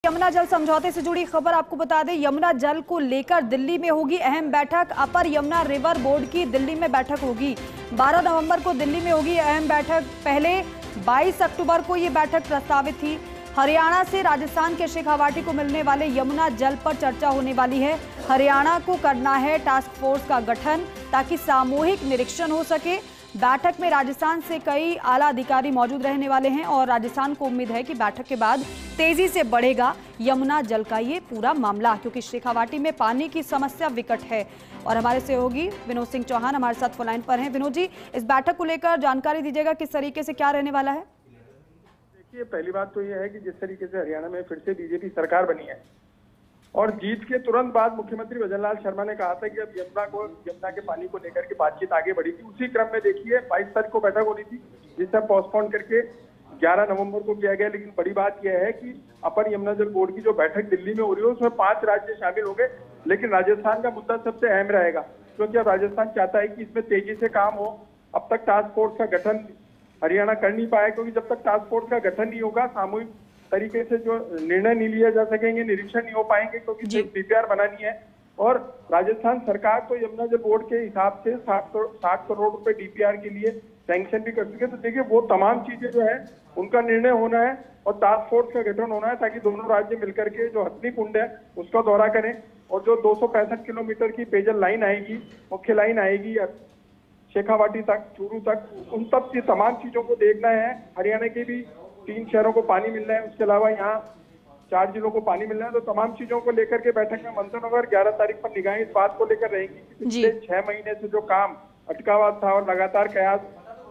यमुना जल समझौते से जुड़ी खबर आपको बता दें, यमुना जल को लेकर दिल्ली में होगी अहम बैठक। अपर यमुना रिवर बोर्ड की दिल्ली में बैठक होगी। 12 नवंबर को दिल्ली में होगी अहम बैठक। पहले 22 अक्टूबर को ये बैठक प्रस्तावित थी। हरियाणा से राजस्थान के शेखावाटी को मिलने वाले यमुना जल पर चर्चा होने वाली है। हरियाणा को करना है टास्क फोर्स का गठन ताकि सामूहिक निरीक्षण हो सके। बैठक में राजस्थान से कई आला अधिकारी मौजूद रहने वाले हैं और राजस्थान को उम्मीद है कि बैठक के बाद तेजी से बढ़ेगा यमुना जल का ये पूरा मामला, क्योंकि शेखावाटी में पानी की समस्या विकट है। और हमारे सहयोगी विनोद सिंह चौहान हमारे साथ फोन लाइन पर हैं। विनोद जी, इस बैठक को लेकर जानकारी दीजिएगा, किस तरीके से क्या रहने वाला है? देखिए, पहली बात तो यह है कि जिस तरीके से हरियाणा में फिर से बीजेपी सरकार बनी है और जीत के तुरंत बाद मुख्यमंत्री भजनलाल शर्मा ने कहा था कि अब यमुना के पानी को लेकर के बातचीत आगे बढ़ी थी। उसी क्रम में देखिए 22 तारीख को बैठक होनी थी, जिसे पोस्टपोन करके 11 नवंबर को किया गया। लेकिन बड़ी बात यह है कि अपर यमुना जल बोर्ड की जो बैठक दिल्ली में हो रही है उसमें 5 राज्य शामिल हो गए, लेकिन राजस्थान का मुद्दा सबसे अहम रहेगा, क्योंकि अब राजस्थान चाहता है कि इसमें तेजी से काम हो। अब तक टास्क फोर्स का गठन हरियाणा कर नहीं पाया, क्योंकि जब तक टास्क फोर्स का गठन नहीं होगा सामूहिक तरीके से जो निर्णय नहीं लिए जा सकेंगे, निरीक्षण नहीं हो पाएंगे, क्योंकि डीपीआर बनानी है। और राजस्थान सरकार तो यमुना जल बोर्ड के हिसाब से 60 करोड़ रुपए डीपीआर के लिए सैंक्शन भी कर चुके। तो देखिए, वो तमाम चीजें जो है उनका निर्णय होना है और टास्क फोर्स का गठन होना है, ताकि दोनों राज्य मिलकर के जो हथनी कुंड है उसका दौरा करें। और जो 265 किलोमीटर की पेयजल लाइन आएगी, मुख्य लाइन आएगी शेखावाटी तक, चूरू तक, उन सब की तमाम चीजों को देखना है। हरियाणा के भी 3 शहरों को पानी मिलना है, उसके अलावा यहाँ 4 जिलों को पानी मिलना है। तो तमाम चीजों को लेकर के बैठक में मंथन होगा। 11 तारीख पर निगाहें इस बात को लेकर रहेंगी कि पिछले 6 महीने से जो काम अटका हुआ था और लगातार कयास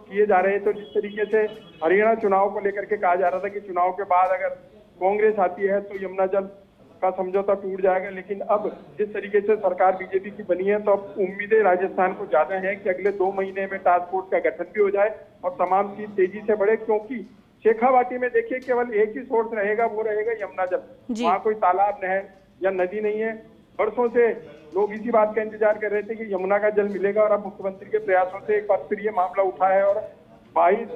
किए जा रहे थे, तो जिस तरीके से हरियाणा चुनाव को लेकर के कहा जा रहा था कि चुनाव के बाद अगर कांग्रेस आती है तो यमुना जल का समझौता टूट जाएगा, लेकिन अब जिस तरीके से सरकार बीजेपी की बनी है तो अब उम्मीदें राजस्थान को ज्यादा है कि अगले 2 महीने में टास्क फोर्स का गठन भी हो जाए और तमाम चीज तेजी से बढ़े। क्योंकि शेखावाटी में देखिए केवल एक ही सोर्स रहेगा, वो रहेगा यमुना जल। वहाँ कोई तालाब, नहर या नदी नहीं है। वर्षों से लोग इसी बात का इंतजार कर रहे थे कि यमुना का जल मिलेगा, और अब मुख्यमंत्री के प्रयासों से एक बार फिर ये मामला उठा है और 22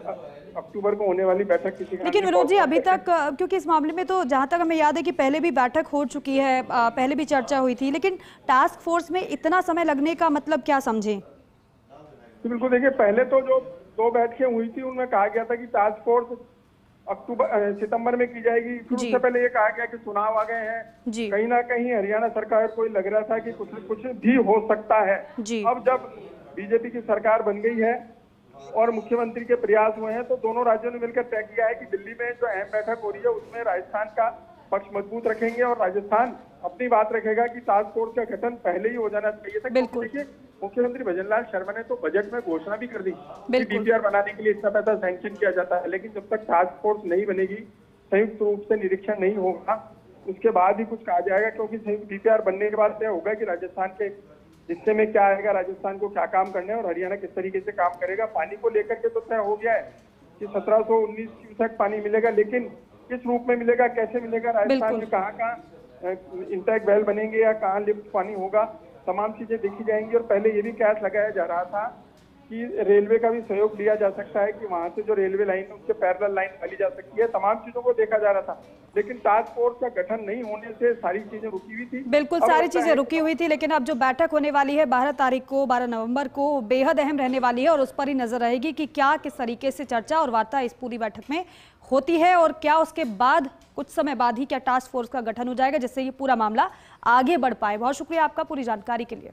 अक्टूबर को होने वाली बैठक किसी। लेकिन विनोद जी, अभी तक क्योंकि इस मामले में तो जहां तक हमें याद है कि पहले भी बैठक हो चुकी है, पहले भी चर्चा हुई थी, लेकिन टास्क फोर्स में इतना समय लगने का मतलब क्या समझें? तो बिल्कुल देखिए, पहले तो जो 2 बैठकें हुई थी उनमें कहा गया था कि टास्क फोर्स सितंबर में की जाएगी। फिर उससे पहले ये कहा गया कि चुनाव आ गए हैं, कहीं ना कहीं हरियाणा सरकार को लग रहा था कि कुछ भी हो सकता है। अब जब बीजेपी की सरकार बन गई है और मुख्यमंत्री के प्रयास हुए हैं, तो दोनों राज्यों ने मिलकर तय किया है कि दिल्ली में जो अहम बैठक हो रही है उसमें राजस्थान का पक्ष मजबूत रखेंगे और राजस्थान अपनी बात रखेगा कि टास्क फोर्स का गठन पहले ही हो जाना चाहिए था। देखिए, मुख्यमंत्री भजनलाल शर्मा ने तो बजट में घोषणा भी कर दी कि डीपीआर बनाने के लिए इतना पैसा सैंक्शन किया जाता है, लेकिन जब तक टास्क फोर्स नहीं बनेगी, संयुक्त रूप से निरीक्षण नहीं होगा, उसके बाद ही कुछ कहा जाएगा। क्योंकि संयुक्त डीपीआर बनने के बाद तय होगा कि राजस्थान के हिस्से में क्या आएगा, राजस्थान को क्या काम करना है और हरियाणा किस तरीके से काम करेगा। पानी को लेकर के तो तय हो गया है कि 1719 क्यूसेक पानी मिलेगा, लेकिन किस रूप में मिलेगा, कैसे मिलेगा, राजस्थान में कहाँ इंटैक वेल बनेंगे या कहाँ लिफ्ट पानी होगा, तमाम चीजें देखी जाएंगी। और पहले ये भी कयास लगाया जा रहा था कि रेलवे का भी सहयोग लिया जा सकता है कि वहां से जो रेलवे लाइन है उसके पैरेलल लाइन डाली जा सकती है। तमाम चीजों को देखा जा रहा था, लेकिन टास्क फोर्स का गठन नहीं होने से सारी चीजें रुकी हुई थी। बिल्कुल, सारी चीजें रुकी हुई थी, लेकिन अब जो बैठक होने वाली है 12 तारीख को, 12 नवंबर को, बेहद अहम रहने वाली है और उस पर ही नजर रहेगी कि क्या किस तरीके से चर्चा और वार्ता इस पूरी बैठक में होती है और क्या उसके बाद कुछ समय बाद ही क्या टास्क फोर्स का गठन हो जाएगा जिससे ये पूरा मामला आगे बढ़ पाए। बहुत शुक्रिया आपका पूरी जानकारी के लिए।